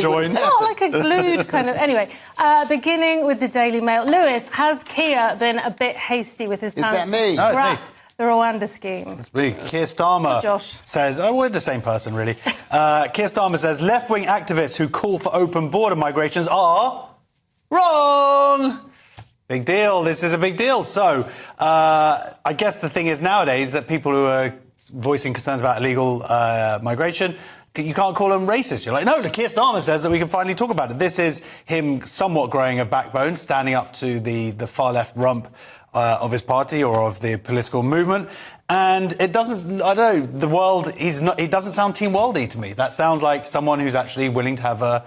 join. Not like a glued kind of... Anyway, beginning with the Daily Mail. Lewis, has Keir been a bit hasty with his plans to scrap the Rwanda scheme? It's me. Keir Starmer says... Oh, we're the same person, really. Keir Starmer says left-wing activists who call for open border migrations are wrong. Big deal. This is a big deal. So, I guess the thing is nowadays that people who are voicing concerns about illegal migration, you can't call them racist. You're like, no, Keir Starmer says that we can finally talk about it. This is him somewhat growing a backbone, standing up to the far-left rump of his party or of the political movement. And it doesn't, I don't know, the world, he doesn't sound Team Worldy to me. That sounds like someone who's actually willing to have a...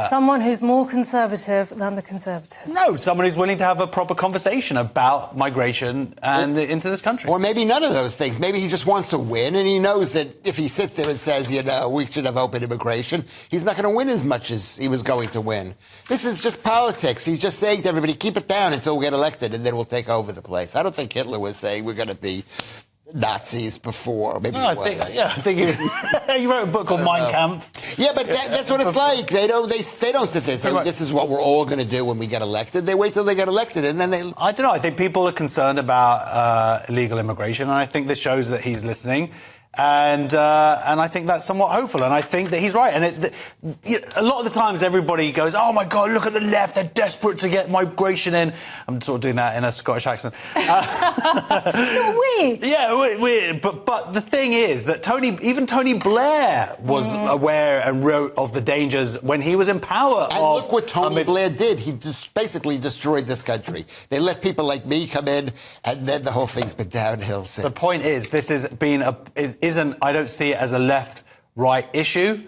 someone who's more conservative than the Conservatives. No, someone who's willing to have a proper conversation about migration and into this country. Or maybe none of those things. Maybe he just wants to win, and he knows that if he sits there and says, you know, we should have open immigration, he's not going to win as much as he was going to win. This is just politics. He's just saying to everybody, keep it down until we get elected, and then we'll take over the place. I don't think Hitler was saying we're going to be Nazis before. Maybe I think he wrote a book called Mein Kampf. Yeah, but that's what it's like. They don't sit there and say, this is what we're all going to do when we get elected. They wait till they get elected, and then they... I don't know. I think people are concerned about illegal immigration, and I think this shows that he's listening. And I think that's somewhat hopeful, and I think that he's right. And a lot of the times everybody goes, oh, my God, look at the left, they're desperate to get migration in. I'm sort of doing that in a Scottish accent. Weird. Yeah, weird. But the thing is that even Tony Blair was aware and wrote of the dangers when he was in power. And look what Tony Blair did. He basically destroyed this country. They let people like me come in, and then the whole thing's been downhill since. The point is, this has been I don't see it as a left-right issue,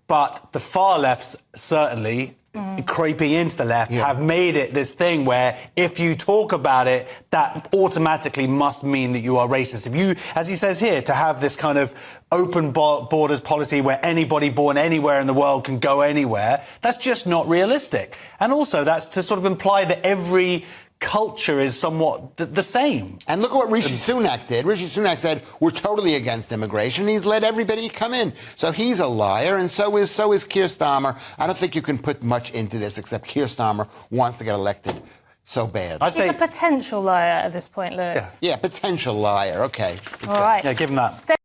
but the far lefts certainly creeping into the left have made it this thing where if you talk about it, that automatically must mean that you are racist. If you, as he says here, to have this kind of open borders policy where anybody born anywhere in the world can go anywhere, that's just not realistic. And also that's to sort of imply that every culture is somewhat the same. And look at what Rishi Sunak did. Rishi Sunak said, we're totally against immigration. He's let everybody come in. So he's a liar, and so is Keir Starmer. I don't think you can put much into this, except Keir Starmer wants to get elected so bad. He's a potential liar at this point, Lewis. Yeah, potential liar. OK. All right. Yeah, give him that.